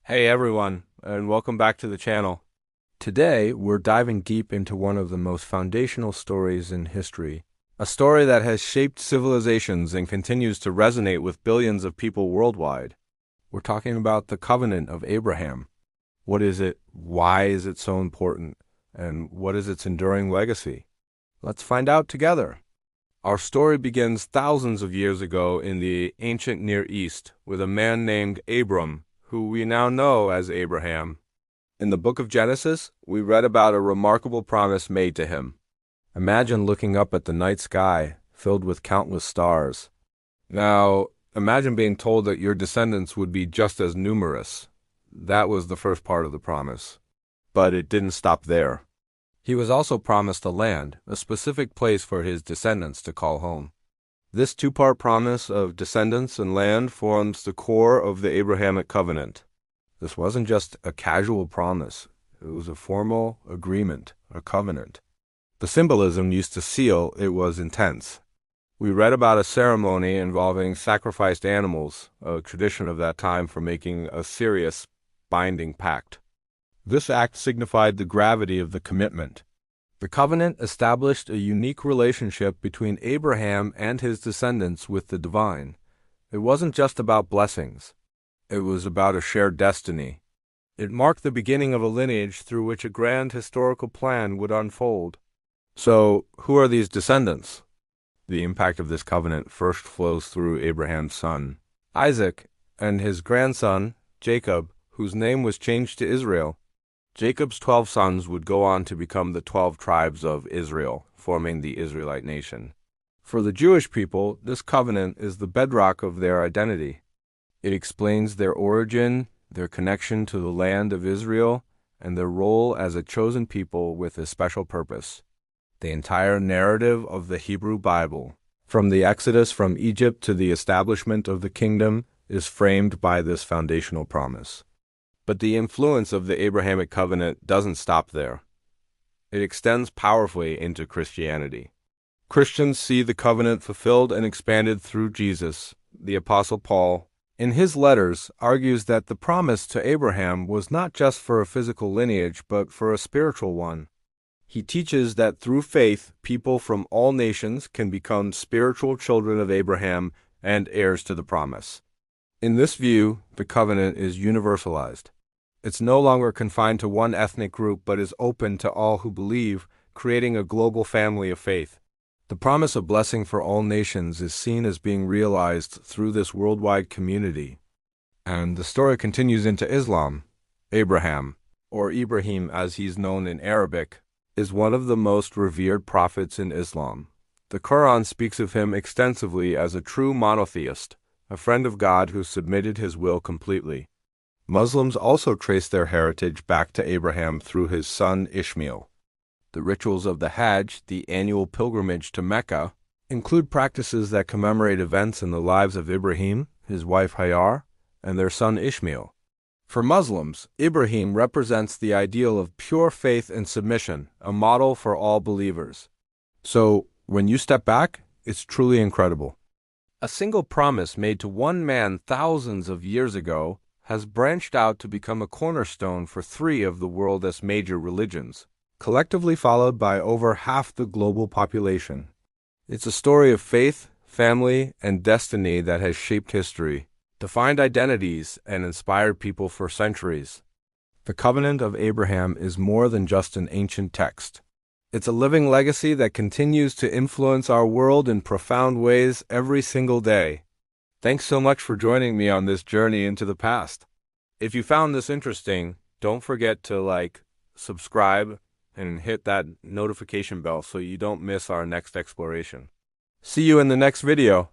Hey everyone, and welcome back to the channel. Today, we're diving deep into one of the most foundational stories in history, a story that has shaped civilizations and continues to resonate with billions of people worldwide. We're talking about the covenant of Abraham. What is it? Why is it so important? And what is its enduring legacy? Let's find out together. Our story begins thousands of years ago in the ancient Near East with a man named Abram, who we now know as Abraham. In the book of Genesis, we read about a remarkable promise made to him. Imagine looking up at the night sky, filled with countless stars. Now, imagine being told that your descendants would be just as numerous. That was the first part of the promise. But it didn't stop there. He was also promised a land, a specific place for his descendants to call home. This two-part promise of descendants and land forms the core of the Abrahamic covenant. This wasn't just a casual promise. It was a formal agreement, a covenant. The symbolism used to seal it was intense. We read about a ceremony involving sacrificed animals, a tradition of that time for making a serious, binding pact. This act signified the gravity of the commitment. The covenant established a unique relationship between Abraham and his descendants with the divine. It wasn't just about blessings. It was about a shared destiny. It marked the beginning of a lineage through which a grand historical plan would unfold. So, who are these descendants? The impact of this covenant first flows through Abraham's son, Isaac, and his grandson, Jacob, whose name was changed to Israel. Jacob's 12 sons would go on to become the 12 tribes of Israel, forming the Israelite nation. For the Jewish people, this covenant is the bedrock of their identity. It explains their origin, their connection to the land of Israel, and their role as a chosen people with a special purpose. The entire narrative of the Hebrew Bible, from the Exodus from Egypt to the establishment of the kingdom, is framed by this foundational promise. But the influence of the Abrahamic covenant doesn't stop there. It extends powerfully into Christianity. Christians see the covenant fulfilled and expanded through Jesus. The Apostle Paul, in his letters, argues that the promise to Abraham was not just for a physical lineage, but for a spiritual one. He teaches that through faith, people from all nations can become spiritual children of Abraham and heirs to the promise. In this view, the covenant is universalized. It's no longer confined to one ethnic group, but is open to all who believe, creating a global family of faith. The promise of blessing for all nations is seen as being realized through this worldwide community. And the story continues into Islam. Abraham, or Ibrahim as he's known in Arabic, is one of the most revered prophets in Islam. The Quran speaks of him extensively as a true monotheist, a friend of God who submitted his will completely. Muslims also trace their heritage back to Abraham through his son Ishmael. The rituals of the Hajj, the annual pilgrimage to Mecca, include practices that commemorate events in the lives of Ibrahim, his wife Hajar, and their son Ishmael. For Muslims, Ibrahim represents the ideal of pure faith and submission, a model for all believers. So, when you step back, it's truly incredible. A single promise made to one man thousands of years ago has branched out to become a cornerstone for 3 of the world's major religions, collectively followed by over half the global population. It's a story of faith, family, and destiny that has shaped history, defined identities, and inspired people for centuries. The covenant of Abraham is more than just an ancient text. It's a living legacy that continues to influence our world in profound ways every single day. Thanks so much for joining me on this journey into the past. If you found this interesting, don't forget to subscribe, and hit that notification bell so you don't miss our next exploration. See you in the next video.